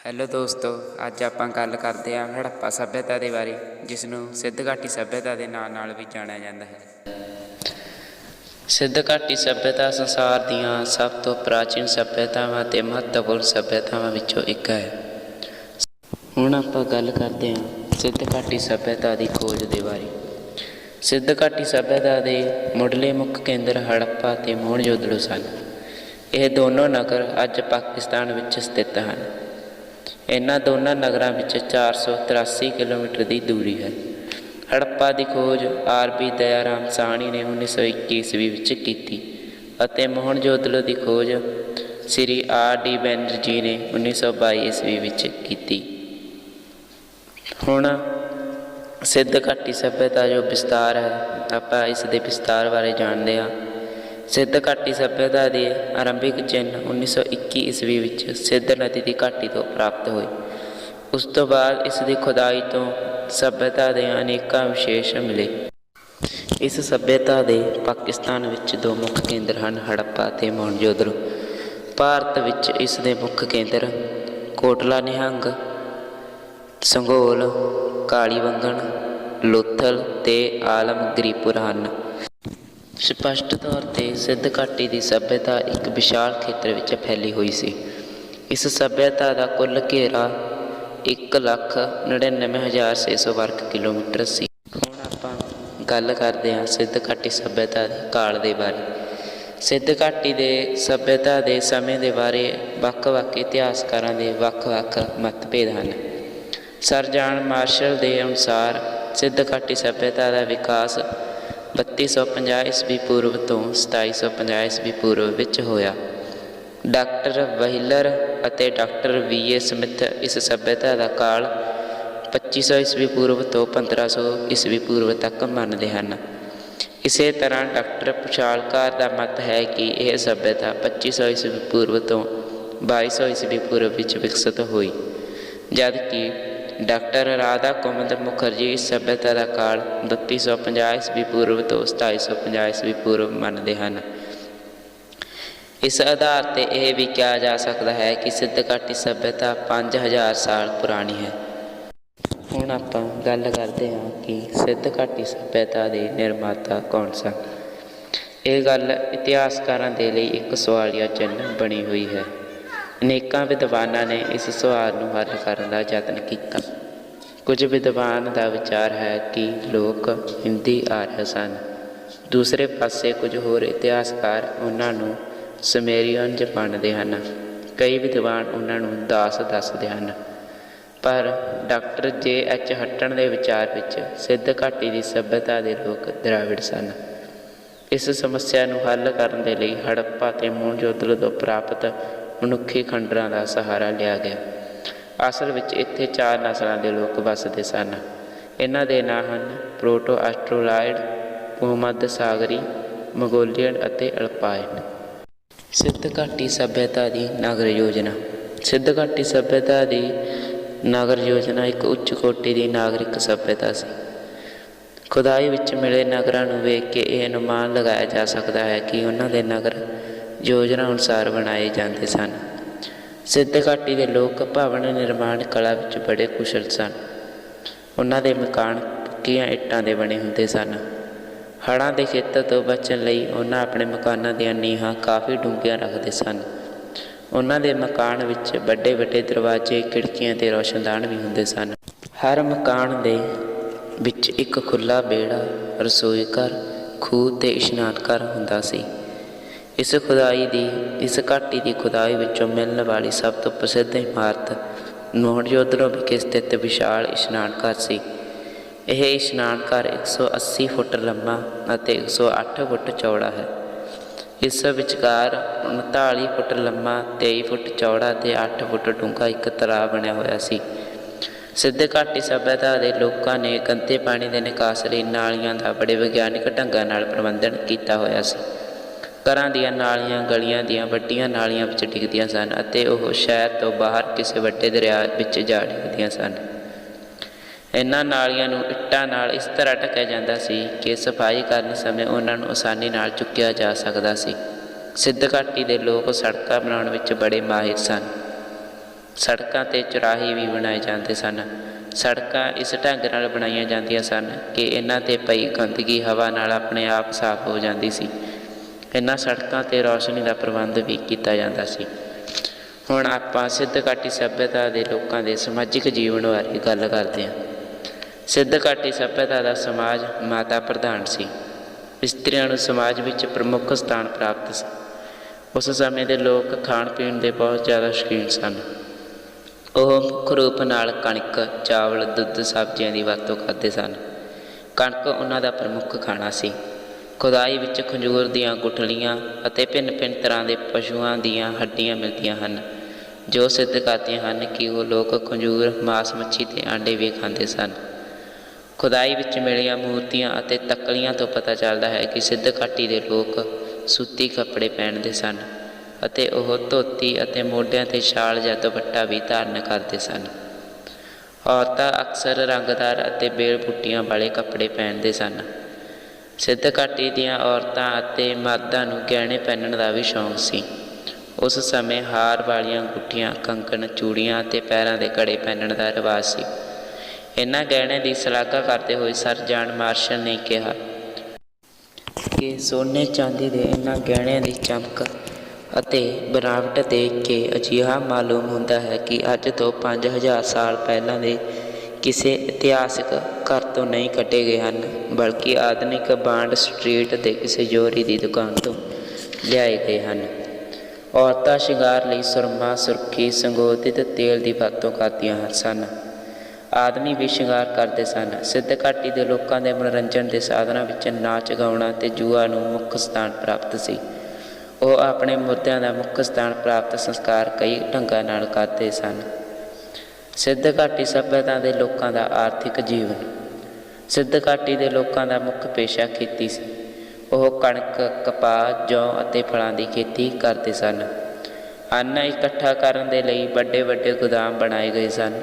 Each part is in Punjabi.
ਹੈਲੋ ਦੋਸਤੋ, ਅੱਜ ਆਪਾਂ ਗੱਲ ਕਰਦੇ ਹਾਂ ਹੜੱਪਾ ਸੱਭਿਅਤਾ ਦੇ ਬਾਰੇ, ਜਿਸ ਨੂੰ ਸਿੰਧ ਘਾਟੀ ਸੱਭਿਅਤਾ ਦੇ ਨਾਂ ਨਾਲ ਵੀ ਜਾਣਿਆ ਜਾਂਦਾ ਹੈ। ਸਿੰਧ ਘਾਟੀ ਸੱਭਿਅਤਾ ਸੰਸਾਰ ਦੀਆਂ ਸਭ ਤੋਂ ਪ੍ਰਾਚੀਨ ਸੱਭਿਅਤਾਵਾਂ ਅਤੇ ਮਹੱਤਵਪੂਰਨ ਸੱਭਿਅਤਾਵਾਂ ਵਿੱਚੋਂ ਇੱਕ ਹੈ। ਹੁਣ ਆਪਾਂ ਗੱਲ ਕਰਦੇ ਹਾਂ ਸਿੰਧ ਘਾਟੀ ਸੱਭਿਅਤਾ ਦੀ ਖੋਜ ਦੇ ਬਾਰੇ। ਸਿੰਧ ਘਾਟੀ ਸੱਭਿਅਤਾ ਦੇ ਮੁੱਢਲੇ ਮੁੱਖ ਕੇਂਦਰ ਹੜੱਪਾ ਅਤੇ ਮੋਹਨਜੋਦੜੋ ਸਨ। ਇਹ ਦੋਨੋਂ ਨਗਰ ਅੱਜ ਪਾਕਿਸਤਾਨ ਵਿੱਚ ਸਥਿਤ ਹਨ। ਇਹਨਾਂ ਦੋਨਾਂ ਨਗਰਾਂ ਵਿੱਚ 483 ਕਿਲੋਮੀਟਰ ਦੀ ਦੂਰੀ ਹੈ। ਹੜੱਪਾ ਦੀ ਖੋਜ ਆਰ.ਪੀ. ਦਯਾਰਾਮ ਸਾਹਣੀ ਨੇ 1921 ਈਸਵੀ ਵਿੱਚ ਕੀਤੀ ਅਤੇ ਮੋਹਨਜੋਦੜੋ ਦੀ ਖੋਜ ਸ੍ਰੀ ਆਰ.ਡੀ. ਬੈਨਰਜੀ ਨੇ 1922 ਈਸਵੀ ਵਿੱਚ ਕੀਤੀ। ਹੁਣ ਸਿੰਧ ਘਾਟੀ ਸੱਭਿਅਤਾ ਜੋ ਵਿਸਤਾਰ ਹੈ, ਆਪਾਂ ਇਸ ਦੇ ਵਿਸਤਾਰ ਬਾਰੇ ਜਾਣਦੇ ਹਾਂ। ਸਿੰਧ ਘਾਟੀ ਸੱਭਿਅਤਾ ਦੇ ਆਰੰਭਿਕ ਚਿੰਨ੍ਹ 1921 ਈਸਵੀ ਵਿੱਚ ਸਿੰਧ ਨਦੀ ਦੀ ਘਾਟੀ ਤੋਂ ਪ੍ਰਾਪਤ ਹੋਏ। ਉਸ ਤੋਂ ਬਾਅਦ ਇਸ ਦੀ ਖੁਦਾਈ ਤੋਂ ਸੱਭਿਅਤਾ ਦੇ ਅਨੇਕਾਂ ਵਿਸ਼ੇਸ਼ ਮਿਲੇ। ਇਸ ਸੱਭਿਅਤਾ ਦੇ ਪਾਕਿਸਤਾਨ ਵਿੱਚ ਦੋ ਮੁੱਖ ਕੇਂਦਰ ਹਨ, ਹੜੱਪਾ ਅਤੇ ਮੋਹਨਜੋਦੜੋ। ਭਾਰਤ ਵਿੱਚ ਇਸ ਦੇ ਮੁੱਖ ਕੇਂਦਰ ਕੋਟਲਾ ਨਿਹੰਗ, ਸੰਘੋਲ, ਕਾਲੀਬੰਗਨ, ਲੋਥਲ ਅਤੇ ਆਲਮਗੀਰਪੁਰ ਹਨ। ਸਪਸ਼ਟ ਤੌਰ 'ਤੇ ਸਿੰਧ ਘਾਟੀ ਦੀ ਸੱਭਿਅਤਾ ਇੱਕ ਵਿਸ਼ਾਲ ਖੇਤਰ ਵਿੱਚ ਫੈਲੀ ਹੋਈ ਸੀ। ਇਸ ਸੱਭਿਅਤਾ ਦਾ ਕੁੱਲ ਘੇਰਾ 1,99,600 ਵਰਗ ਕਿਲੋਮੀਟਰ ਸੀ। ਹੁਣ ਆਪਾਂ ਗੱਲ ਕਰਦੇ ਹਾਂ ਸਿੰਧ ਘਾਟੀ ਸੱਭਿਅਤਾ ਦੇ ਕਾਲ ਦੇ ਬਾਰੇ। ਸਿੰਧ ਘਾਟੀ ਦੇ ਸੱਭਿਅਤਾ ਦੇ ਸਮੇਂ ਦੇ ਬਾਰੇ ਵੱਖ-ਵੱਖ ਇਤਿਹਾਸਕਾਰਾਂ ਦੇ ਵੱਖ-ਵੱਖ ਮਤਭੇਦ ਹਨ। ਸਰ ਜਾਨ ਮਾਰਸ਼ਲ ਦੇ ਅਨੁਸਾਰ ਸਿੰਧ ਘਾਟੀ ਸੱਭਿਅਤਾ ਦਾ ਵਿਕਾਸ 3250 ਈਸਵੀ ਪੂਰਵ ਤੋਂ 2750 ਈਸਵੀ ਪੂਰਵ ਵਿੱਚ ਹੋਇਆ। ਡਾਕਟਰ ਵਹੀਲਰ ਅਤੇ ਡਾਕਟਰ ਵੀ.ਏ. ਸਮਿਥ ਇਸ ਸੱਭਿਅਤਾ ਦਾ ਕਾਲ 2500 ਈਸਵੀ ਪੂਰਵ ਤੋਂ 1500 ਈਸਵੀ ਪੂਰਵ ਤੱਕ ਮੰਨਦੇ ਹਨ। ਇਸੇ ਤਰ੍ਹਾਂ ਡਾਕਟਰ ਪੁਛਾਲਕਾਰ ਦਾ ਮਤ ਹੈ ਕਿ ਇਹ ਸੱਭਿਅਤਾ 2500 ਈਸਵੀ ਪੂਰਵ ਤੋਂ 2200 ਈਸਵੀ ਪੂਰਵ ਵਿੱਚ ਵਿਕਸਿਤ ਹੋਈ, ਜਦਕਿ ਡਾਕਟਰ ਰਾਧਾ ਕੁਮੁਦ ਮੁਖਰਜੀ ਇਸ ਸੱਭਿਅਤਾ ਦਾ ਕਾਲ 3250 ਈਸਵੀ ਪੂਰਵ ਤੋਂ 2750 ਈਸਵੀ ਪੂਰਵ ਮੰਨਦੇ ਹਨ। ਇਸ ਆਧਾਰ 'ਤੇ ਇਹ ਵੀ ਕਿਹਾ ਜਾ ਸਕਦਾ ਹੈ ਕਿ ਸਿੰਧ ਘਾਟੀ ਸੱਭਿਅਤਾ 5000 ਸਾਲ ਪੁਰਾਣੀ ਹੈ। ਹੁਣ ਆਪਾਂ ਗੱਲ ਕਰਦੇ ਹਾਂ ਕਿ ਸਿੰਧ ਘਾਟੀ ਸੱਭਿਅਤਾ ਦੇ ਨਿਰਮਾਤਾ ਕੌਣ ਸਨ। ਇਹ ਗੱਲ ਇਤਿਹਾਸਕਾਰਾਂ ਦੇ ਲਈ ਇੱਕ ਸਵਾਲੀਆ ਚਿੰਨ੍ਹ ਬਣੀ ਹੋਈ ਹੈ। ਅਨੇਕਾਂ ਵਿਦਵਾਨਾਂ ਨੇ ਇਸ ਸਵਾਲ ਨੂੰ ਹੱਲ ਕਰਨ ਦਾ ਯਤਨ ਕੀਤਾ। ਕੁਝ ਵਿਦਵਾਨ ਦਾ ਵਿਚਾਰ ਹੈ ਕਿ ਲੋਕ ਹਿੰਦੀ ਆਰੀਆ ਸਨ। ਦੂਸਰੇ ਪਾਸੇ ਕੁਝ ਹੋਰ ਇਤਿਹਾਸਕਾਰ ਉਹਨਾਂ ਨੂੰ ਸੁਮੇਰੀਅਨਜ਼ ਮੰਨਦੇ ਹਨ। ਕਈ ਵਿਦਵਾਨ ਉਹਨਾਂ ਨੂੰ ਦਾਸ ਦੱਸਦੇ ਹਨ। ਪਰ ਡਾਕਟਰ ਜੇ.ਐਚ. ਹਟਨ ਦੇ ਵਿਚਾਰ ਵਿੱਚ ਸਿੰਧ ਘਾਟੀ ਦੀ ਸੱਭਿਅਤਾ ਦੇ ਲੋਕ ਦਰਾਵਿੜ ਸਨ। ਇਸ ਸਮੱਸਿਆ ਨੂੰ ਹੱਲ ਕਰਨ ਦੇ ਲਈ ਹੜੱਪਾ ਅਤੇ ਮੋਹਨਜੋਦੜੋ ਤੋਂ ਪ੍ਰਾਪਤ ਮਨੁੱਖੀ ਖੰਡਰਾਂ ਦਾ ਸਹਾਰਾ ਲਿਆ ਗਿਆ। ਅਸਲ ਵਿੱਚ ਇੱਥੇ 4 ਨਸਲਾਂ ਦੇ ਲੋਕ ਵੱਸਦੇ ਸਨ। ਇਹਨਾਂ ਦੇ ਨਾਂ ਹਨ ਪ੍ਰੋਟੋ ਆਸਟ੍ਰੋਲਾਇਡ, ਭੂਮੱਧ ਸਾਗਰੀ, ਮੰਗੋਲੀਅਨ ਅਤੇ ਅਲਪਾਇਨ। ਸਿੰਧ ਘਾਟੀ ਸੱਭਿਅਤਾ ਦੀ ਨਗਰ ਯੋਜਨਾ। ਸਿੰਧ ਘਾਟੀ ਸੱਭਿਅਤਾ ਦੀ ਨਗਰ ਯੋਜਨਾ ਇੱਕ ਉੱਚ ਕੋਟੀ ਦੀ ਨਾਗਰਿਕ ਸੱਭਿਅਤਾ ਸੀ। ਖੁਦਾਈ ਵਿੱਚ ਮਿਲੇ ਨਗਰਾਂ ਨੂੰ ਵੇਖ ਕੇ ਇਹ ਅਨੁਮਾਨ ਲਗਾਇਆ ਜਾ ਸਕਦਾ ਹੈ ਕਿ ਉਹਨਾਂ ਦੇ ਨਗਰ ਯੋਜਨਾ ਅਨੁਸਾਰ ਬਣਾਏ ਜਾਂਦੇ ਸਨ। ਸਿੰਧ ਘਾਟੀ ਦੇ ਲੋਕ ਭਵਨ ਨਿਰਮਾਣ ਕਲਾ ਵਿੱਚ ਬੜੇ ਕੁਸ਼ਲ ਸਨ। ਉਹਨਾਂ ਦੇ ਮਕਾਨ ਪੱਕੀਆਂ ਇੱਟਾਂ ਦੇ ਬਣੇ ਹੁੰਦੇ ਸਨ। ਹੜ੍ਹਾਂ ਦੇ ਖੇਤਰ ਤੋਂ ਬਚਣ ਲਈ ਉਹਨਾਂ ਆਪਣੇ ਮਕਾਨਾਂ ਦੀਆਂ ਨੀਹਾਂ ਕਾਫੀ ਡੂੰਘੀਆਂ ਰੱਖਦੇ ਸਨ। ਉਹਨਾਂ ਦੇ ਮਕਾਨ ਵਿੱਚ ਵੱਡੇ ਵੱਡੇ ਦਰਵਾਜ਼ੇ, ਖਿੜਕੀਆਂ ਅਤੇ ਰੋਸ਼ਨਦਾਨ ਵੀ ਹੁੰਦੇ ਸਨ। ਹਰ ਮਕਾਨ ਦੇ ਵਿੱਚ ਇੱਕ ਖੁੱਲ੍ਹਾ ਵਿਹੜਾ, ਰਸੋਈ ਘਰ, ਖੂਹ ਅਤੇ ਇਸ਼ਨਾਨ ਘਰ ਹੁੰਦਾ ਸੀ। ਇਸ ਘਾਟੀ ਦੀ ਖੁਦਾਈ ਵਿੱਚੋਂ ਮਿਲਣ ਵਾਲੀ ਸਭ ਤੋਂ ਪ੍ਰਸਿੱਧ ਇਮਾਰਤ ਮੋਹਨਜੋਦੜੋ ਵਿਖੇ ਸਥਿਤ ਵਿਸ਼ਾਲ ਇਸ਼ਨਾਨ ਘਰ ਸੀ। ਇਹ ਇਸ਼ਨਾਨ ਘਰ 180 ਫੁੱਟ ਲੰਮਾ ਅਤੇ 108 ਫੁੱਟ ਚੌੜਾ ਹੈ। ਇਸ ਵਿਚਕਾਰ 39 ਫੁੱਟ ਲੰਮਾ, 23 ਫੁੱਟ ਚੌੜਾ ਅਤੇ 8 ਫੁੱਟ ਡੂੰਘਾ ਇੱਕ ਤਲਾਬ ਬਣਿਆ ਹੋਇਆ ਸੀ। ਸਿੰਧ ਘਾਟੀ ਸੱਭਿਅਤਾ ਦੇ ਲੋਕਾਂ ਨੇ ਗੰਦੇ ਪਾਣੀ ਦੇ ਨਿਕਾਸ ਲਈ ਨਾਲੀਆਂ ਦਾ ਬੜੇ ਵਿਗਿਆਨਿਕ ਢੰਗਾਂ ਨਾਲ ਪ੍ਰਬੰਧਨ ਕੀਤਾ ਹੋਇਆ ਸੀ। ਘਰਾਂ ਦੀਆਂ ਨਾਲੀਆਂ ਗਲੀਆਂ ਦੀਆਂ ਵੱਡੀਆਂ ਨਾਲੀਆਂ ਵਿੱਚ ਡਿੱਗਦੀਆਂ ਸਨ ਅਤੇ ਉਹ ਸ਼ਹਿਰ ਤੋਂ ਬਾਹਰ ਕਿਸੇ ਵੱਡੇ ਦਰਿਆ ਵਿੱਚ ਜਾ ਡਿੱਗਦੀਆਂ ਸਨ। ਇਹਨਾਂ ਨਾਲੀਆਂ ਨੂੰ ਇੱਟਾਂ ਨਾਲ ਇਸ ਤਰ੍ਹਾਂ ਢੱਕਿਆ ਜਾਂਦਾ ਸੀ ਕਿ ਸਫਾਈ ਕਰਨ ਸਮੇਂ ਉਹਨਾਂ ਨੂੰ ਆਸਾਨੀ ਨਾਲ ਚੁੱਕਿਆ ਜਾ ਸਕਦਾ ਸੀ। ਸਿੰਧ ਘਾਟੀ ਦੇ ਲੋਕ ਸੜਕਾਂ ਬਣਾਉਣ ਵਿੱਚ ਬੜੇ ਮਾਹਿਰ ਸਨ। ਸੜਕਾਂ 'ਤੇ ਚੁਰਾਹੇ ਵੀ ਬਣਾਏ ਜਾਂਦੇ ਸਨ। ਸੜਕਾਂ ਇਸ ਢੰਗ ਨਾਲ ਬਣਾਈਆਂ ਜਾਂਦੀਆਂ ਸਨ ਕਿ ਇਹਨਾਂ 'ਤੇ ਪਈ ਗੰਦਗੀ ਹਵਾ ਨਾਲ ਆਪਣੇ ਆਪ ਸਾਫ਼ ਹੋ ਜਾਂਦੀ ਸੀ। ਇਹਨਾਂ ਸੜਕਾਂ 'ਤੇ ਰੌਸ਼ਨੀ ਦਾ ਪ੍ਰਬੰਧ ਵੀ ਕੀਤਾ ਜਾਂਦਾ ਸੀ। ਹੁਣ ਆਪਾਂ ਸਿੱਧ ਘਾਟੀ ਸੱਭਿਅਤਾ ਦੇ ਲੋਕਾਂ ਦੇ ਸਮਾਜਿਕ ਜੀਵਨ ਬਾਰੇ ਗੱਲ ਕਰਦੇ ਹਾਂ। ਸਿੱਧ ਘਾਟੀ ਸੱਭਿਅਤਾ ਦਾ ਸਮਾਜ ਮਾਤਾ ਪ੍ਰਧਾਨ ਸੀ। ਇਸਤਰੀਆਂ ਨੂੰ ਸਮਾਜ ਵਿੱਚ ਪ੍ਰਮੁੱਖ ਸਥਾਨ ਪ੍ਰਾਪਤ ਸੀ। ਉਸ ਸਮੇਂ ਦੇ ਲੋਕ ਖਾਣ ਪੀਣ ਦੇ ਬਹੁਤ ਜ਼ਿਆਦਾ ਸ਼ੌਕੀਨ ਸਨ। ਉਹ ਮੁੱਖ ਰੂਪ ਨਾਲ ਕਣਕ, ਚਾਵਲ, ਦੁੱਧ, ਸਬਜ਼ੀਆਂ ਦੀ ਵਰਤੋਂ ਕਰਦੇ ਸਨ। ਕਣਕ ਉਹਨਾਂ ਦਾ ਪ੍ਰਮੁੱਖ ਖਾਣਾ ਸੀ। ਖੁਦਾਈ ਵਿੱਚ ਖੰਜੂਰ ਦੀਆਂ ਗੁਠਲੀਆਂ ਅਤੇ ਭਿੰਨ ਭਿੰਨ ਤਰ੍ਹਾਂ ਦੇ ਪਸ਼ੂਆਂ ਦੀਆਂ ਹੱਡੀਆਂ ਮਿਲਦੀਆਂ ਹਨ, ਜੋ ਸਿੱਧ ਕਰਦੀਆਂ ਹਨ ਕਿ ਉਹ ਲੋਕ ਖੰਜੂਰ, ਮਾਸ, ਮੱਛੀ ਅਤੇ ਆਂਡੇ ਵੀ ਖਾਂਦੇ ਸਨ। ਖੁਦਾਈ ਵਿੱਚ ਮਿਲੀਆਂ ਮੂਰਤੀਆਂ ਅਤੇ ਤੱਕਲੀਆਂ ਤੋਂ ਪਤਾ ਚੱਲਦਾ ਹੈ ਕਿ ਸਿੱਧ ਘਾਟੀ ਦੇ ਲੋਕ ਸੂਤੀ ਕੱਪੜੇ ਪਹਿਨਦੇ ਸਨ ਅਤੇ ਉਹ ਧੋਤੀ ਅਤੇ ਮੋਢਿਆਂ 'ਤੇ ਸ਼ਾਲ ਜਾਂ ਦੁਪੱਟਾ ਵੀ ਧਾਰਨ ਕਰਦੇ ਸਨ। ਔਰਤਾਂ ਅਕਸਰ ਰੰਗਦਾਰ ਅਤੇ ਬੇਲ ਬੂਟੀਆਂ ਵਾਲੇ ਕੱਪੜੇ ਪਹਿਨਦੇ ਸਨ। ਸਿੱਧ ਘਾਟੀ ਦੀਆਂ ਔਰਤਾਂ ਅਤੇ ਮਰਦਾਂ ਨੂੰ ਗਹਿਣੇ ਪਹਿਨਣ ਦਾ ਵੀ ਸ਼ੌਂਕ ਸੀ। ਉਸ ਸਮੇਂ ਹਾਰ ਵਾਲੀਆਂ ਅੰਗੂਠੀਆਂ, ਕੰਗਣ, ਚੂੜੀਆਂ ਅਤੇ ਪੈਰਾਂ ਦੇ ਘੜੇ ਪਹਿਨਣ ਦਾ ਰਿਵਾਜ ਸੀ। ਇਹਨਾਂ ਗਹਿਣਿਆਂ ਦੀ ਸ਼ਲਾਘਾ ਕਰਦੇ ਹੋਏ ਸਰ ਜਾਨ ਮਾਰਸ਼ਲ ਨੇ ਕਿਹਾ ਕਿ ਸੋਨੇ ਚਾਂਦੀ ਦੇ ਇਹਨਾਂ ਗਹਿਣਿਆਂ ਦੀ ਚਮਕ ਅਤੇ ਬਨਾਵਟ ਦੇਖ ਕੇ ਅਜਿਹਾ ਮਾਲੂਮ ਹੁੰਦਾ ਹੈ ਕਿ ਅੱਜ ਤੋਂ 5000 ਸਾਲ ਪਹਿਲਾਂ ਦੇ ਕਿਸੇ ਇਤਿਹਾਸਕ ਘਰ ਤੋਂ ਨਹੀਂ ਕੱਢੇ ਗਏ ਹਨ, ਬਲਕਿ ਆਧੁਨਿਕ ਬਾਂਡ ਸਟਰੀਟ ਦੇ ਕਿਸੇ ਜੋਰੀ ਦੀ ਦੁਕਾਨ ਤੋਂ ਲਿਆਏ ਗਏ ਹਨ। ਔਰਤਾਂ ਸ਼ਿੰਗਾਰ ਲਈ ਸੁਰਮਾ, ਸੁਰਖੀ, ਸੰਗੋਧਿਤ ਤੇਲ ਦੀ ਵਰਤੋਂ ਕਰਦੀਆਂ ਸਨ। ਆਦਮੀ ਵੀ ਸ਼ਿੰਗਾਰ ਕਰਦੇ ਸਨ। ਸਿੱਧ ਘਾਟੀ ਦੇ ਲੋਕਾਂ ਦੇ ਮਨੋਰੰਜਨ ਦੇ ਸਾਧਨਾਂ ਵਿੱਚ ਨਾਚ, ਗਾਉਣਾ ਅਤੇ ਜੂਆ ਨੂੰ ਮੁੱਖ ਸਥਾਨ ਪ੍ਰਾਪਤ ਸੀ। ਉਹ ਆਪਣੇ ਮੁੱਦਿਆਂ ਦਾ ਮੁੱਖ ਸਥਾਨ ਪ੍ਰਾਪਤ ਸੰਸਕਾਰ ਕਈ ਢੰਗਾਂ ਨਾਲ ਕਰਦੇ ਸਨ। ਸਿੱਧ ਘਾਟੀ ਸੱਭਿਅਤਾ ਦੇ ਲੋਕਾਂ ਦਾ ਆਰਥਿਕ ਜੀਵਨ। ਸਿੱਧ ਘਾਟੀ ਦੇ ਲੋਕਾਂ ਦਾ ਮੁੱਖ ਪੇਸ਼ਾ ਖੇਤੀ ਸੀ। ਉਹ ਕਣਕ, ਕਪਾਹ, ਜੌਂ ਅਤੇ ਫਲਾਂ ਦੀ ਖੇਤੀ ਕਰਦੇ ਸਨ। ਅੰਨ ਇਕੱਠਾ ਕਰਨ ਦੇ ਲਈ ਵੱਡੇ ਵੱਡੇ ਗੋਦਾਮ ਬਣਾਏ ਗਏ ਸਨ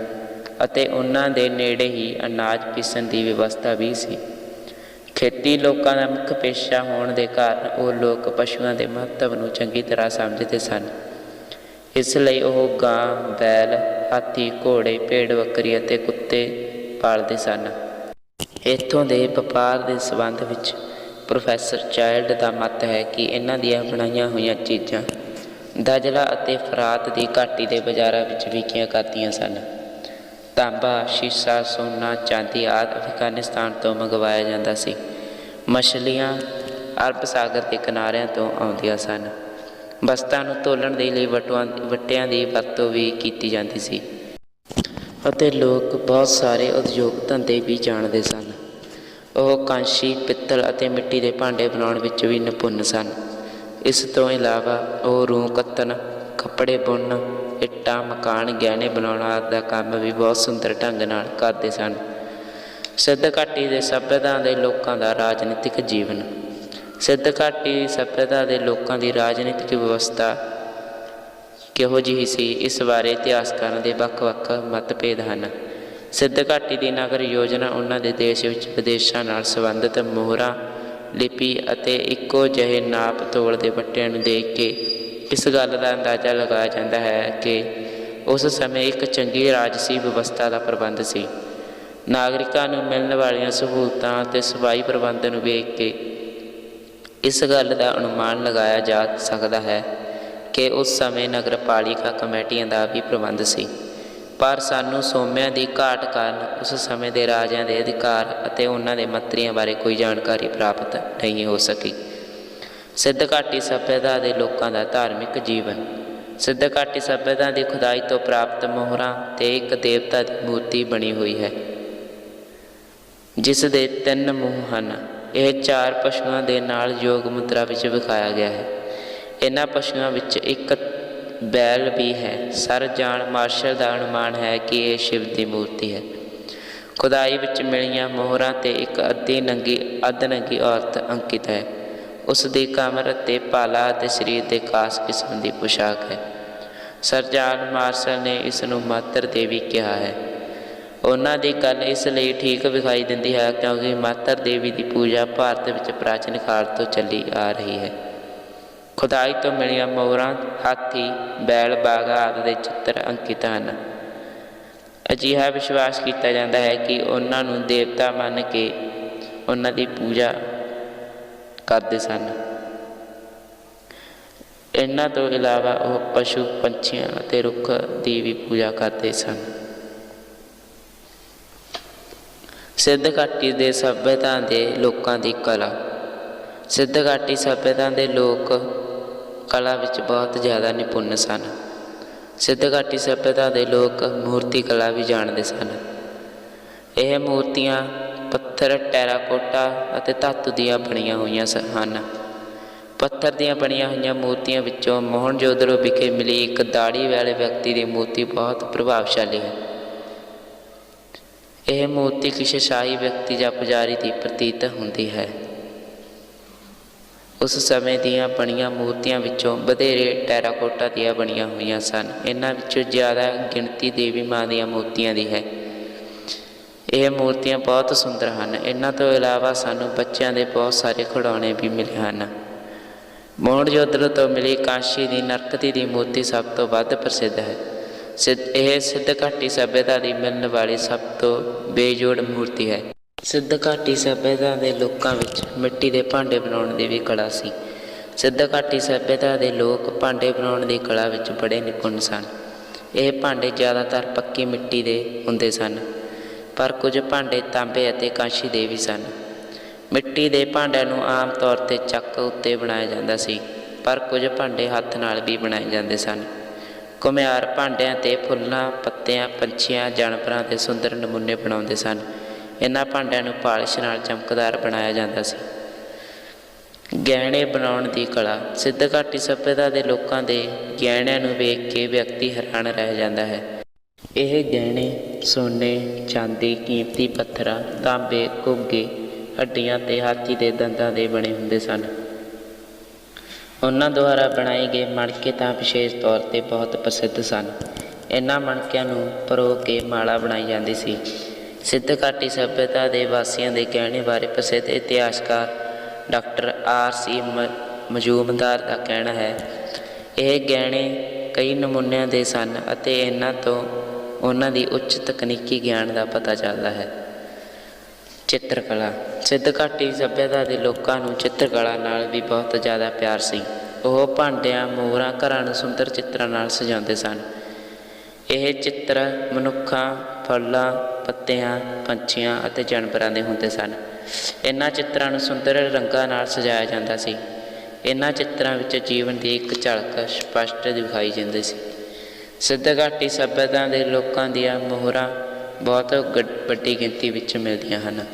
ਅਤੇ ਉਹਨਾਂ ਦੇ ਨੇੜੇ ਹੀ ਅਨਾਜ ਪੀਸਣ ਦੀ ਵਿਵਸਥਾ ਵੀ ਸੀ। ਖੇਤੀ ਲੋਕਾਂ ਦਾ ਮੁੱਖ ਪੇਸ਼ਾ ਹੋਣ ਦੇ ਕਾਰਨ ਉਹ ਲੋਕ ਪਸ਼ੂਆਂ ਦੇ ਮਹੱਤਵ ਨੂੰ ਚੰਗੀ ਤਰ੍ਹਾਂ ਸਮਝਦੇ ਸਨ। ਇਸ ਲਈ ਉਹ ਗਾਂ, ਬੈਲ, ਹਾਥੀ, ਘੋੜੇ, ਭੇਡ ਬੱਕਰੀ ਅਤੇ ਕੁੱਤੇ ਪਾਲਦੇ ਸਨ। ਇੱਥੋਂ ਦੇ ਵਪਾਰ ਦੇ ਸੰਬੰਧ ਵਿੱਚ ਪ੍ਰੋਫੈਸਰ ਚਾਇਲਡ ਦਾ ਮੱਤ ਹੈ ਕਿ ਇਹਨਾਂ ਦੀਆਂ ਬਣਾਈਆਂ ਹੋਈਆਂ ਚੀਜ਼ਾਂ ਦਜਲਾ ਅਤੇ ਫਰਾਤ ਦੀ ਘਾਟੀ ਦੇ ਬਾਜ਼ਾਰਾਂ ਵਿੱਚ ਵਿਕੀਆਂ ਕਰਦੀਆਂ ਸਨ। ਤਾਂਬਾ, ਸ਼ੀਸ਼ਾ, ਸੋਨਾ, ਚਾਂਦੀ ਆਦਿ ਅਫਗਾਨਿਸਤਾਨ ਤੋਂ ਮੰਗਵਾਇਆ ਜਾਂਦਾ ਸੀ। ਮਛਲੀਆਂ ਅਰਬ ਸਾਗਰ ਦੇ ਕਿਨਾਰਿਆਂ ਤੋਂ ਆਉਂਦੀਆਂ ਸਨ। ਵਸਤਾਂ ਨੂੰ ਤੋਲਣ ਦੇ ਲਈ ਵੱਟਿਆਂ ਦੀ ਵਰਤੋਂ ਵੀ ਕੀਤੀ ਜਾਂਦੀ ਸੀ ਅਤੇ ਲੋਕ ਬਹੁਤ ਸਾਰੇ ਉਦਯੋਗ ਧੰਦੇ ਵੀ ਜਾਣਦੇ ਸਨ। ਉਹ ਕਾਂਸੀ, ਪਿੱਤਲ ਅਤੇ ਮਿੱਟੀ ਦੇ ਭਾਂਡੇ ਬਣਾਉਣ ਵਿੱਚ ਵੀ ਨਿਪੁੰਨ ਸਨ। ਇਸ ਤੋਂ ਇਲਾਵਾ ਉਹ ਰੂੰ ਕੱਤਣ, ਕੱਪੜੇ ਬੁਣਨ, ਇੱਟਾਂ, ਮਕਾਨ, ਗਹਿਣੇ ਬਣਾਉਣ ਆਦਿ ਦਾ ਕੰਮ ਵੀ ਬਹੁਤ ਸੁੰਦਰ ਢੰਗ ਨਾਲ ਕਰਦੇ ਸਨ। ਸਿੱਧ ਘਾਟੀ ਦੇ ਸੱਭਿਅਤਾ ਦੇ ਲੋਕਾਂ ਦਾ ਰਾਜਨੀਤਿਕ ਜੀਵਨ। ਸਿੱਧ ਘਾਟੀ ਸੱਭਿਅਤਾ ਦੇ ਲੋਕਾਂ ਦੀ ਰਾਜਨੀਤਿਕ ਵਿਵਸਥਾ ਕਿਹੋ ਜਿਹੀ ਸੀ, ਇਸ ਬਾਰੇ ਇਤਿਹਾਸਕਾਰਾਂ ਦੇ ਵੱਖ-ਵੱਖ ਮਤਭੇਦ ਹਨ। ਸਿੱਧ ਘਾਟੀ ਦੀ ਨਗਰ ਯੋਜਨਾ ਉਹਨਾਂ ਦੇ ਦੇਸ਼ ਵਿੱਚ ਵਿਦੇਸ਼ਾਂ ਨਾਲ ਸੰਬੰਧਿਤ ਮੋਹਰਾਂ, ਲਿਪੀ ਅਤੇ ਇੱਕੋ ਜਿਹੇ ਨਾਪ ਤੋਲ ਦੇ ਵੱਟਿਆਂ ਨੂੰ ਦੇਖ ਕੇ ਇਸ ਗੱਲ ਦਾ ਅੰਦਾਜ਼ਾ ਲਗਾਇਆ ਜਾਂਦਾ ਹੈ ਕਿ ਉਸ ਸਮੇਂ ਇੱਕ ਚੰਗੀ ਰਾਜਸੀ ਵਿਵਸਥਾ ਦਾ ਪ੍ਰਬੰਧ ਸੀ। ਨਾਗਰਿਕਾਂ ਨੂੰ ਮਿਲਣ ਵਾਲੀਆਂ ਸਹੂਲਤਾਂ ਅਤੇ ਸਫਾਈ ਪ੍ਰਬੰਧ ਨੂੰ ਵੇਖ ਕੇ ਇਸ ਗੱਲ ਦਾ ਅਨੁਮਾਨ ਲਗਾਇਆ ਜਾ ਸਕਦਾ ਹੈ ਕਿ ਉਸ ਸਮੇਂ ਨਗਰਪਾਲਿਕਾ ਕਮੇਟੀਆਂ ਦਾ ਵੀ ਪ੍ਰਬੰਧ ਸੀ। ਪਰ ਸਾਨੂੰ ਸੋਮਿਆਂ ਦੀ ਘਾਟ ਕਾਰਨ ਉਸ ਸਮੇਂ ਦੇ ਰਾਜਿਆਂ ਦੇ ਅਧਿਕਾਰ ਅਤੇ ਉਹਨਾਂ ਦੇ ਮੰਤਰੀਆਂ ਬਾਰੇ ਕੋਈ ਜਾਣਕਾਰੀ ਪ੍ਰਾਪਤ ਨਹੀਂ ਹੋ ਸਕੀ। ਸਿੱਧ ਘਾਟੀ ਸੱਭਿਅਤਾ ਦੇ ਲੋਕਾਂ ਦਾ ਧਾਰਮਿਕ ਜੀਵਨ। ਸਿੱਧ ਘਾਟੀ ਸੱਭਿਅਤਾ ਦੀ ਖੁਦਾਈ ਤੋਂ ਪ੍ਰਾਪਤ ਮੋਹਰਾਂ 'ਤੇ ਇੱਕ ਦੇਵਤਾ ਦੀ ਮੂਰਤੀ ਬਣੀ ਹੋਈ ਹੈ ਜਿਸ ਦੇ 3 ਮੂੰਹ ਹਨ। ਇਹ 4 ਪਸ਼ੂਆਂ ਦੇ ਨਾਲ ਯੋਗ ਮੁਦਰਾ ਵਿੱਚ ਵਿਖਾਇਆ ਗਿਆ ਹੈ। ਇਹਨਾਂ ਪਸ਼ੂਆਂ ਵਿੱਚ ਇੱਕ ਬੈਲ ਵੀ ਹੈ। ਸਰ ਜਾਨ ਮਾਰਸ਼ਲ ਦਾ ਅਨੁਮਾਨ ਹੈ ਕਿ ਇਹ ਸ਼ਿਵ ਦੀ ਮੂਰਤੀ ਹੈ। ਖੁਦਾਈ ਵਿੱਚ ਮਿਲੀਆਂ ਮੋਹਰਾਂ 'ਤੇ ਇੱਕ ਅੱਧ ਨੰਗੀ ਔਰਤ ਅੰਕਿਤ ਹੈ। ਉਸ ਦੀ ਕਮਰ ਅਤੇ ਭਾਲਾ ਅਤੇ ਸਰੀਰ ਦੇ ਖਾਸ ਕਿਸਮ ਦੀ ਪੁਸ਼ਾਕ ਹੈ। ਸਰ ਜਾਨ ਮਾਰਸ਼ਲ ਨੇ ਇਸ ਨੂੰ ਮਾਤਰ ਦੇਵੀ ਕਿਹਾ ਹੈ। ਉਹਨਾਂ ਦੀ ਗੱਲ ਇਸ ਲਈ ਠੀਕ ਵਿਖਾਈ ਦਿੰਦੀ ਹੈ ਕਿਉਂਕਿ ਮਾਤਰ ਦੇਵੀ ਦੀ ਪੂਜਾ ਭਾਰਤ ਵਿੱਚ ਪ੍ਰਾਚੀਨ ਕਾਲ ਤੋਂ ਚੱਲੀ ਆ ਰਹੀ ਹੈ। ਖੁਦਾਈ ਤੋਂ ਮਿਲੀਆਂ ਮੋਹਰਾਂ, ਹਾਥੀ, ਬੈਲ, ਬਾਘ ਆਦਿ ਦੇ ਚਿੱਤਰ ਅੰਕਿਤ ਹਨ। ਅਜਿਹਾ ਵਿਸ਼ਵਾਸ ਕੀਤਾ ਜਾਂਦਾ ਹੈ ਕਿ ਉਹਨਾਂ ਨੂੰ ਦੇਵਤਾ ਮੰਨ ਕੇ ਉਹਨਾਂ ਦੀ ਪੂਜਾ ਕਰਦੇ ਸਨ। ਇਹਨਾਂ ਤੋਂ ਇਲਾਵਾ ਉਹ ਪਸ਼ੂ, ਪੰਛੀਆਂ ਅਤੇ ਰੁੱਖ ਦੀ ਵੀ ਪੂਜਾ ਕਰਦੇ ਸਨ। ਸਿੰਧ ਘਾਟੀ ਦੇ ਸੱਭਿਅਤਾ ਦੇ ਲੋਕਾਂ ਦੀ ਕਲਾ। ਸਿੰਧ ਘਾਟੀ ਸੱਭਿਅਤਾ ਦੇ ਲੋਕ ਕਲਾ ਵਿੱਚ ਬਹੁਤ ਜ਼ਿਆਦਾ ਨਿਪੁੰਨ ਸਨ। ਸਿੰਧ ਘਾਟੀ ਸੱਭਿਅਤਾ ਦੇ ਲੋਕ ਮੂਰਤੀ ਕਲਾ ਵੀ ਜਾਣਦੇ ਸਨ। ਇਹ ਮੂਰਤੀਆਂ ਪੱਥਰ, ਟੈਰਾਕੋਟਾ ਅਤੇ ਧਾਤੂ ਦੀਆਂ ਬਣੀਆਂ ਹੋਈਆਂ ਹਨ। ਪੱਥਰ ਦੀਆਂ ਬਣੀਆਂ ਹੋਈਆਂ ਮੂਰਤੀਆਂ ਵਿੱਚੋਂ ਮੋਹਨਜੋਦੜੋ ਵਿਖੇ ਮਿਲੀ ਇੱਕ ਦਾੜੀ ਵਾਲੇ ਵਿਅਕਤੀ ਦੀ ਮੂਰਤੀ ਬਹੁਤ ਪ੍ਰਭਾਵਸ਼ਾਲੀ ਹੈ। ਇਹ ਮੂਰਤੀ ਕਿਸੇ ਸ਼ਾਹੀ ਵਿਅਕਤੀ ਜਾਂ ਪੁਜਾਰੀ ਦੀ ਪ੍ਰਤੀਤ ਹੁੰਦੀ ਹੈ। ਉਸ ਸਮੇਂ ਦੀਆਂ ਬਣੀਆਂ ਮੂਰਤੀਆਂ ਵਿੱਚੋਂ ਵਧੇਰੇ ਟੈਰਾਕੋਟਾ ਦੀਆਂ ਬਣੀਆਂ ਹੋਈਆਂ ਸਨ। ਇਹਨਾਂ ਵਿੱਚੋਂ ਜ਼ਿਆਦਾ ਗਿਣਤੀ ਦੇਵੀ ਮਾਂ ਦੀਆਂ ਮੂਰਤੀਆਂ ਦੀ ਹੈ। ਇਹ ਮੂਰਤੀਆਂ ਬਹੁਤ ਸੁੰਦਰ ਹਨ। ਇਹਨਾਂ ਤੋਂ ਇਲਾਵਾ ਸਾਨੂੰ ਬੱਚਿਆਂ ਦੇ ਬਹੁਤ ਸਾਰੇ ਖਿਡੌਣੇ ਵੀ ਮਿਲੇ ਹਨ। ਮੋਹਨਜੋਦੜੋ ਤੋਂ ਮਿਲੀ ਕਾਂਸ਼ੀ ਦੀ ਨਰਕਤੀ ਦੀ ਮੂਰਤੀ ਸਭ ਤੋਂ ਵੱਧ ਪ੍ਰਸਿੱਧ ਹੈ। ਇਹ ਸਿੰਧ ਘਾਟੀ ਸੱਭਿਅਤਾ ਦੀ ਮਿਲਣ ਵਾਲੀ ਸਭ ਤੋਂ ਬੇਜੋੜ ਮੂਰਤੀ ਹੈ। ਸਿੰਧ ਘਾਟੀ ਸੱਭਿਅਤਾ ਦੇ ਲੋਕਾਂ ਵਿੱਚ ਮਿੱਟੀ ਦੇ ਭਾਂਡੇ ਬਣਾਉਣ ਦੀ ਵੀ ਕਲਾ ਸੀ। ਸਿੰਧ ਘਾਟੀ ਸੱਭਿਅਤਾ ਦੇ ਲੋਕ ਭਾਂਡੇ ਬਣਾਉਣ ਦੀ ਕਲਾ ਵਿੱਚ ਬੜੇ ਨਿਪੁੰਨ ਸਨ। ਇਹ ਭਾਂਡੇ ਜ਼ਿਆਦਾਤਰ ਪੱਕੀ ਮਿੱਟੀ ਦੇ ਹੁੰਦੇ ਸਨ, ਪਰ ਕੁਝ ਭਾਂਡੇ ਤਾਂਬੇ ਅਤੇ ਕਾਂਸ਼ੀ ਦੇ ਵੀ ਸਨ। ਮਿੱਟੀ ਦੇ ਭਾਂਡਿਆਂ ਨੂੰ ਆਮ ਤੌਰ 'ਤੇ ਚੱਕ ਉੱਤੇ ਬਣਾਇਆ ਜਾਂਦਾ ਸੀ, ਪਰ ਕੁਝ ਭਾਂਡੇ ਹੱਥ ਨਾਲ ਵੀ ਬਣਾਏ ਜਾਂਦੇ ਸਨ। ਘੁਮਿਆਰ ਭਾਂਡਿਆਂ 'ਤੇ ਫੁੱਲਾਂ, ਪੱਤਿਆਂ, ਪੰਛੀਆਂ, ਜਾਨਵਰਾਂ ਦੇ ਸੁੰਦਰ ਨਮੂਨੇ ਬਣਾਉਂਦੇ ਸਨ। ਇਹਨਾਂ ਭਾਂਡਿਆਂ ਨੂੰ ਪਾਲਿਸ਼ ਨਾਲ ਚਮਕਦਾਰ ਬਣਾਇਆ ਜਾਂਦਾ ਸੀ। ਗਹਿਣੇ ਬਣਾਉਣ ਦੀ ਕਲਾ। ਸਿੰਧ ਘਾਟੀ ਸੱਭਿਅਤਾ ਦੇ ਲੋਕਾਂ ਦੇ ਗਹਿਣਿਆਂ ਨੂੰ ਵੇਖ ਕੇ ਵਿਅਕਤੀ ਹੈਰਾਨ ਰਹਿ ਜਾਂਦਾ ਹੈ। ਇਹ ਗਹਿਣੇ ਸੋਨੇ, ਚਾਂਦੀ, ਕੀਮਤੀ ਪੱਥਰਾਂ, ਤਾਂਬੇ, ਘੁੱਗੇ, ਹੱਡੀਆਂ ਅਤੇ ਹਾਥੀ ਦੇ ਦੰਦਾਂ ਦੇ ਬਣੇ ਹੁੰਦੇ ਸਨ। ਉਹਨਾਂ ਦੁਆਰਾ ਬਣਾਏ ਗਏ ਮਣਕੇ ਤਾਂ ਵਿਸ਼ੇਸ਼ ਤੌਰ 'ਤੇ ਬਹੁਤ ਪ੍ਰਸਿੱਧ ਸਨ। ਇਹਨਾਂ ਮਣਕਿਆਂ ਨੂੰ ਪਰੋ ਕੇ ਮਾਲਾ ਬਣਾਈ ਜਾਂਦੀ ਸੀ। ਸਿੰਧ ਘਾਟੀ ਸੱਭਿਅਤਾ ਦੇ ਵਾਸੀਆਂ ਦੇ ਗਹਿਣੇ ਬਾਰੇ ਪ੍ਰਸਿੱਧ ਇਤਿਹਾਸਕਾਰ ਡਾਕਟਰ R.C. ਮਜ਼ੂਮਦਾਰ ਦਾ ਕਹਿਣਾ ਹੈ, ਇਹ ਗਹਿਣੇ ਕਈ ਨਮੂਨਿਆਂ ਦੇ ਸਨ ਅਤੇ ਇਹਨਾਂ ਤੋਂ ਉਹਨਾਂ ਦੀ ਉੱਚ ਤਕਨੀਕੀ ਗਿਆਨ ਦਾ ਪਤਾ ਚੱਲਦਾ ਹੈ। ਚਿੱਤਰਕਲਾ। ਸਿੰਧ ਘਾਟੀ ਸੱਭਿਅਤਾ ਦੇ ਲੋਕਾਂ ਨੂੰ ਚਿੱਤਰਕਲਾ ਨਾਲ ਵੀ ਬਹੁਤ ਜ਼ਿਆਦਾ ਪਿਆਰ ਸੀ। ਉਹ ਭਾਂਡਿਆਂ, ਮੋਹਰਾਂ, ਘਰਾਂ ਨੂੰ ਸੁੰਦਰ ਚਿੱਤਰਾਂ ਨਾਲ ਸਜਾਉਂਦੇ ਸਨ। ਇਹ ਚਿੱਤਰ ਮਨੁੱਖਾਂ, ਫੁੱਲਾਂ, ਪੱਤਿਆਂ, ਪੰਛੀਆਂ ਅਤੇ ਜਾਨਵਰਾਂ ਦੇ ਹੁੰਦੇ ਸਨ। ਇਹਨਾਂ ਚਿੱਤਰਾਂ ਨੂੰ ਸੁੰਦਰ ਰੰਗਾਂ ਨਾਲ ਸਜਾਇਆ ਜਾਂਦਾ ਸੀ। ਇਹਨਾਂ ਚਿੱਤਰਾਂ ਵਿੱਚ ਜੀਵਨ ਦੀ ਇੱਕ ਝਲਕ ਸਪਸ਼ਟ ਦਿਖਾਈ ਜਾਂਦੀ ਸੀ। ਸਿੰਧ ਘਾਟੀ ਸੱਭਿਅਤਾ ਦੇ ਲੋਕਾਂ ਦੀਆਂ ਮੋਹਰਾਂ ਬਹੁਤ ਵੱਡੀ ਗਿਣਤੀ ਵਿੱਚ ਮਿਲਦੀਆਂ ਹਨ।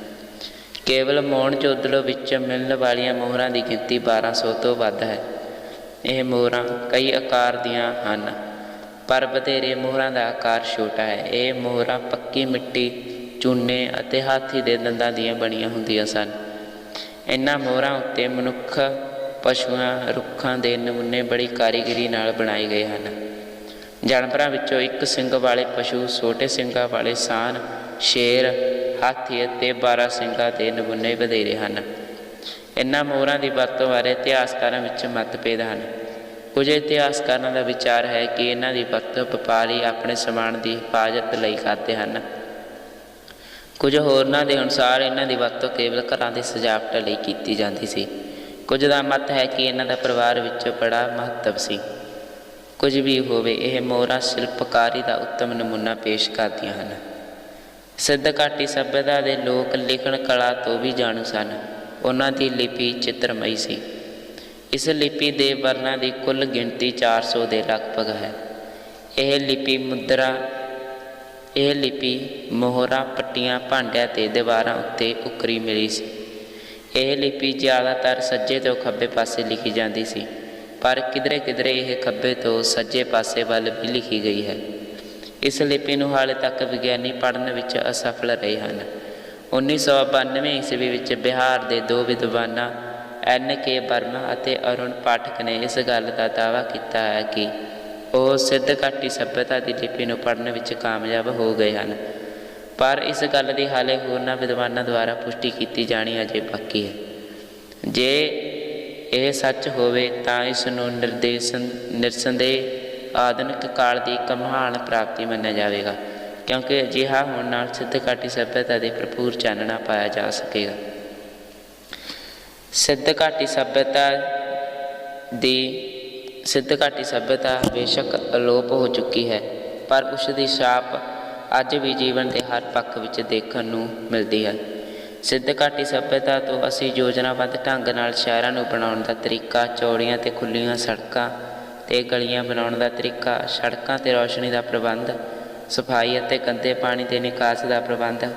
ਕੇਵਲ ਮੋਹਨਜੋਦੜੋ ਵਿੱਚ ਮਿਲਣ ਵਾਲੀਆਂ ਮੋਹਰਾਂ ਦੀ ਗਿਣਤੀ 1200 ਤੋਂ ਵੱਧ ਹੈ। ਇਹ ਮੋਹਰਾਂ ਕਈ ਆਕਾਰ ਦੀਆਂ ਹਨ, ਪਰ ਵਧੇਰੇ ਮੋਹਰਾਂ ਦਾ ਆਕਾਰ ਛੋਟਾ ਹੈ। ਇਹ ਮੋਹਰਾਂ ਪੱਕੀ ਮਿੱਟੀ, ਚੂਨੇ ਅਤੇ ਹਾਥੀ ਦੇ ਦੰਦਾਂ ਦੀਆਂ ਬਣੀਆਂ ਹੁੰਦੀਆਂ ਸਨ। ਇਹਨਾਂ ਮੋਹਰਾਂ ਉੱਤੇ ਮਨੁੱਖ, ਪਸ਼ੂਆਂ, ਰੁੱਖਾਂ ਦੇ ਨਮੂਨੇ ਬੜੀ ਕਾਰੀਗਰੀ ਨਾਲ ਬਣਾਏ ਗਏ ਹਨ। ਜਾਨਵਰਾਂ ਵਿੱਚੋਂ ਇੱਕ ਸਿੰਗ ਵਾਲੇ ਪਸ਼ੂ, ਛੋਟੇ ਸਿੰਗਾਂ ਵਾਲੇ ਸਾਨ, ਸ਼ੇਰ, ਹਾਥੀ ਅਤੇ 12 ਸਿੰਗਾਂ ਦੇ ਨਮੂਨੇ ਵਧੇਰੇ ਹਨ। ਇਹਨਾਂ ਮੋਹਰਾਂ ਦੀ ਵਰਤੋਂ ਬਾਰੇ ਇਤਿਹਾਸਕਾਰਾਂ ਵਿੱਚ ਮਤਭੇਦ ਹਨ। ਕੁਝ ਇਤਿਹਾਸਕਾਰਾਂ ਦਾ ਵਿਚਾਰ ਹੈ ਕਿ ਇਹਨਾਂ ਦੀ ਵਰਤੋਂ ਵਪਾਰੀ ਆਪਣੇ ਸਮਾਨ ਦੀ ਹਿਫਾਜ਼ਤ ਲਈ ਕਰਦੇ ਹਨ। ਕੁਝ ਹੋਰਨਾਂ ਦੇ ਅਨੁਸਾਰ ਇਹਨਾਂ ਦੀ ਵਰਤੋਂ ਕੇਵਲ ਘਰਾਂ ਦੀ ਸਜਾਵਟ ਲਈ ਕੀਤੀ ਜਾਂਦੀ ਸੀ। ਕੁਝ ਦਾ ਮਤ ਹੈ ਕਿ ਇਹਨਾਂ ਦਾ ਪਰਿਵਾਰ ਵਿੱਚ ਬੜਾ ਮਹੱਤਵ ਸੀ। ਕੁਝ ਵੀ ਹੋਵੇ, ਇਹ ਮੋਹਰਾਂ ਸ਼ਿਲਪਕਾਰੀ ਦਾ ਉੱਤਮ ਨਮੂਨਾ ਪੇਸ਼ ਕਰਦੀਆਂ ਹਨ। ਸਿੰਧ ਘਾਟੀ ਸੱਭਿਅਤਾ ਦੇ ਲੋਕ ਲਿਖਣ ਕਲਾ ਤੋਂ ਵੀ ਜਾਣੂ ਸਨ। ਉਹਨਾਂ ਦੀ ਲਿਪੀ ਚਿੱਤਰਮਈ ਸੀ। ਇਸ ਲਿਪੀ ਦੇ ਵਰਨਾਂ ਦੀ ਕੁੱਲ ਗਿਣਤੀ 400 ਦੇ ਲਗਭਗ ਹੈ। ਇਹ ਲਿਪੀ ਮੋਹਰਾਂ, ਪੱਟੀਆਂ, ਭਾਂਡਿਆਂ ਅਤੇ ਦੀਵਾਰਾਂ ਉੱਤੇ ਉਕਰੀ ਮਿਲੀ ਸੀ। ਇਹ ਲਿਪੀ ਜ਼ਿਆਦਾਤਰ ਸੱਜੇ ਤੋਂ ਖੱਬੇ ਪਾਸੇ ਲਿਖੀ ਜਾਂਦੀ ਸੀ, ਪਰ ਕਿਧਰੇ ਕਿਧਰੇ ਇਹ ਖੱਬੇ ਤੋਂ ਸੱਜੇ ਪਾਸੇ ਵੱਲ ਵੀ ਲਿਖੀ ਗਈ ਹੈ। ਇਸ ਲਿਪੀ ਨੂੰ ਹਾਲੇ ਤੱਕ ਵਿਗਿਆਨੀ ਪੜ੍ਹਨ ਵਿੱਚ ਅਸਫਲ ਰਹੇ ਹਨ। 1992 ਈਸਵੀ ਵਿੱਚ ਬਿਹਾਰ ਦੇ 2 ਵਿਦਵਾਨਾਂ N.K. ਵਰਮਾ ਅਤੇ ਅਰੁਣ ਪਾਠਕ ਨੇ ਇਸ ਗੱਲ ਦਾ ਦਾਅਵਾ ਕੀਤਾ ਹੈ ਕਿ ਉਹ ਸਿੰਧ ਘਾਟੀ ਸੱਭਿਅਤਾ ਦੀ ਲਿਪੀ ਨੂੰ ਪੜ੍ਹਨ ਵਿੱਚ ਕਾਮਯਾਬ ਹੋ ਗਏ ਹਨ, ਪਰ ਇਸ ਗੱਲ ਦੀ ਹਾਲੇ ਹੋਰਨਾਂ ਵਿਦਵਾਨਾਂ ਦੁਆਰਾ ਪੁਸ਼ਟੀ ਕੀਤੀ ਜਾਣੀ ਅਜੇ ਬਾਕੀ ਹੈ। ਜੇ ਇਹ ਸੱਚ ਹੋਵੇ ਤਾਂ ਇਸ ਨੂੰ ਨਿਰਸੰਦੇਹ ਆਧੁਨਿਕ ਕਾਲ ਦੀ ਇੱਕ ਮਹਾਨ ਪ੍ਰਾਪਤੀ ਮੰਨਿਆ ਜਾਵੇਗਾ, ਕਿਉਂਕਿ ਅਜਿਹਾ ਹੋਣ ਨਾਲ ਸਿੱਧ ਘਾਟੀ ਸੱਭਿਅਤਾ ਦੇ ਭਰਪੂਰ ਚਾਨਣਾ ਪਾਇਆ ਜਾ ਸਕੇਗਾ। ਸਿੱਧ ਘਾਟੀ ਸੱਭਿਅਤਾ ਬੇਸ਼ੱਕ ਅਲੋਪ ਹੋ ਚੁੱਕੀ ਹੈ, ਪਰ ਉਸ ਦੀ ਛਾਪ ਅੱਜ ਵੀ ਜੀਵਨ ਦੇ ਹਰ ਪੱਖ ਵਿੱਚ ਦੇਖਣ ਨੂੰ ਮਿਲਦੀ ਹੈ। ਸਿੱਧ ਘਾਟੀ ਸੱਭਿਅਤਾ ਤੋਂ ਅਸੀਂ ਯੋਜਨਾਬੱਧ ਢੰਗ ਨਾਲ ਸ਼ਹਿਰਾਂ ਨੂੰ ਬਣਾਉਣ ਦਾ ਤਰੀਕਾ, ਚੌੜੀਆਂ ਅਤੇ ਖੁੱਲ੍ਹੀਆਂ ਸੜਕਾਂ ਅਤੇ ਗਲੀਆਂ ਬਣਾਉਣ ਦਾ ਤਰੀਕਾ, ਸੜਕਾਂ 'ਤੇ ਰੌਸ਼ਨੀ ਦਾ ਪ੍ਰਬੰਧ, ਸਫਾਈ ਅਤੇ ਗੰਦੇ ਪਾਣੀ ਦੇ ਨਿਕਾਸ ਦਾ ਪ੍ਰਬੰਧ,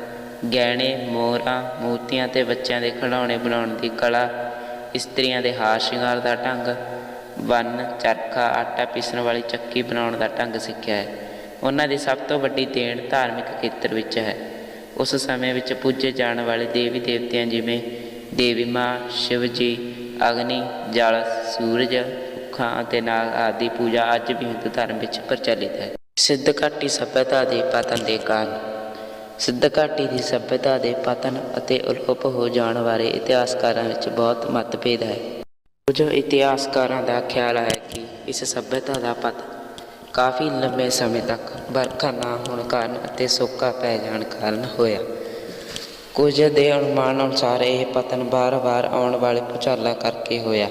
ਗਹਿਣੇ, ਮੋਹਰਾਂ, ਮੂਰਤੀਆਂ ਅਤੇ ਬੱਚਿਆਂ ਦੇ ਖਿਡੌਣੇ ਬਣਾਉਣ ਦੀ ਕਲਾ, ਇਸਤਰੀਆਂ ਦੇ ਹਾਰ ਸ਼ਿੰਗਾਰ ਦਾ ਢੰਗ, ਬੰਨ, ਚਰਖਾ, ਆਟਾ ਪੀਸਣ ਵਾਲੀ ਚੱਕੀ ਬਣਾਉਣ ਦਾ ਢੰਗ ਸਿੱਖਿਆ ਹੈ। ਉਹਨਾਂ ਦੀ ਸਭ ਤੋਂ ਵੱਡੀ ਦੇਣ ਧਾਰਮਿਕ ਖੇਤਰ ਵਿੱਚ ਹੈ। ਉਸ ਸਮੇਂ ਵਿੱਚ ਪੂਜੇ ਜਾਣ ਵਾਲੇ ਦੇਵੀ ਦੇਵਤਿਆਂ ਜਿਵੇਂ ਦੇਵੀ ਮਾਂ, ਸ਼ਿਵ ਜੀ, ਅਗਨੀ, ਜਲ, ਸੂਰਜ, ਰੁੱਖਾਂ ਅਤੇ ਨਾਗ ਆਦਿ ਦੀ ਪੂਜਾ ਅੱਜ ਵੀ ਹਿੰਦੂ ਧਰਮ ਵਿੱਚ ਪ੍ਰਚਲਿਤ ਹੈ। ਸਿੱਧ ਘਾਟੀ ਸੱਭਿਅਤਾ ਦੇ ਪਤਨ ਦੇ ਕਾਰਨ। ਸਿੱਧ ਘਾਟੀ ਦੀ ਸੱਭਿਅਤਾ ਦੇ ਪਤਨ ਅਤੇ ਅਲੋਪ ਹੋ ਜਾਣ ਬਾਰੇ ਇਤਿਹਾਸਕਾਰਾਂ ਵਿੱਚ ਬਹੁਤ ਮਤਭੇਦ ਹੈ। ਕੁਝ ਇਤਿਹਾਸਕਾਰਾਂ ਦਾ ਖਿਆਲ ਹੈ ਕਿ ਇਸ ਸੱਭਿਅਤਾ ਦਾ ਪਤਨ ਕਾਫੀ ਲੰਬੇ ਸਮੇਂ ਤੱਕ ਵਰਖਾ ਨਾ ਹੋਣ ਕਾਰਨ ਅਤੇ ਸੋਕਾ ਪੈ ਜਾਣ ਕਾਰਨ ਹੋਇਆ। ਕੁਝ ਦੇ ਅਨੁਮਾਨ ਅਨੁਸਾਰ ਇਹ ਪਤਨ ਵਾਰ-ਵਾਰ ਆਉਣ ਵਾਲੇ ਭੂਚਾਲਾਂ ਕਰਕੇ ਹੋਇਆ।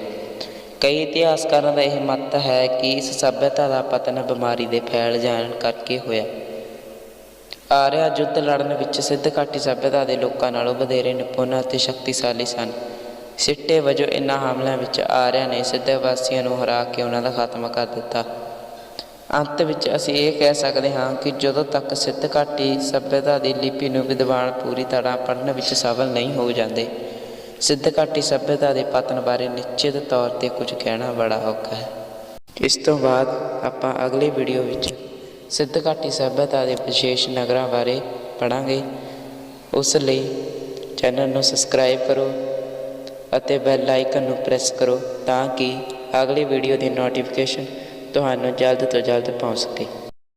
ਕਈ ਇਤਿਹਾਸਕਾਰਾਂ ਦਾ ਇਹ ਮੱਤ ਹੈ ਕਿ ਇਸ ਸੱਭਿਅਤਾ ਦਾ ਪਤਨ ਬਿਮਾਰੀ ਦੇ ਫੈਲ ਜਾਣ ਕਰਕੇ ਹੋਇਆ। ਆਰਿਆ ਯੁੱਧ ਲੜਨ ਵਿੱਚ ਸਿੱਧ ਘਾਟੀ ਸੱਭਿਅਤਾ ਦੇ ਲੋਕਾਂ ਨਾਲੋਂ ਵਧੇਰੇ ਨਿਪੁੰਨ ਅਤੇ ਸ਼ਕਤੀਸ਼ਾਲੀ ਸਨ। ਸਿੱਟੇ ਵਜੋਂ ਇਹਨਾਂ ਹਮਲਿਆਂ ਵਿੱਚ ਆਰਿਆ ਨੇ ਸਿੱਧ ਵਾਸੀਆਂ ਨੂੰ ਹਰਾ ਕੇ ਉਹਨਾਂ ਦਾ ਖਾਤਮਾ ਕਰ ਦਿੱਤਾ। ਅੰਤ ਵਿੱਚ ਅਸੀਂ ਇਹ ਕਹਿ ਸਕਦੇ ਹਾਂ ਕਿ ਜਦੋਂ ਤੱਕ ਸਿੱਧ ਘਾਟੀ ਸੱਭਿਅਤਾ ਦੀ ਲਿਪੀ ਨੂੰ ਵਿਦਵਾਨ ਪੂਰੀ ਤਰ੍ਹਾਂ ਪੜ੍ਹਨ ਵਿੱਚ ਸਫਲ ਨਹੀਂ ਹੋ ਜਾਂਦੇ, ਸਿੱਧ ਘਾਟੀ ਸੱਭਿਅਤਾ ਦੇ ਪਤਨ ਬਾਰੇ ਨਿਸ਼ਚਿਤ ਤੌਰ 'ਤੇ ਕੁਝ ਕਹਿਣਾ ਬੜਾ ਔਖਾ ਹੈ। ਇਸ ਤੋਂ ਬਾਅਦ ਆਪਾਂ ਅਗਲੀ ਵੀਡੀਓ ਵਿੱਚ ਸਿੱਧ ਘਾਟੀ ਸੱਭਿਅਤਾ ਦੇ ਵਿਸ਼ੇਸ਼ ਨਗਰਾਂ ਬਾਰੇ ਪੜ੍ਹਾਂਗੇ। ਉਸ ਲਈ ਚੈਨਲ ਨੂੰ ਸਬਸਕ੍ਰਾਈਬ ਕਰੋ ਅਤੇ ਬੈਲ ਆਈਕਨ ਨੂੰ ਪ੍ਰੈਸ ਕਰੋ ਤਾਂ ਕਿ ਅਗਲੀ ਵੀਡੀਓ ਦੀ ਨੋਟੀਫਿਕੇਸ਼ਨ ਤੁਹਾਨੂੰ ਜਲਦ ਤੋਂ ਜਲਦ ਪਹੁੰਚ ਸਕੇ।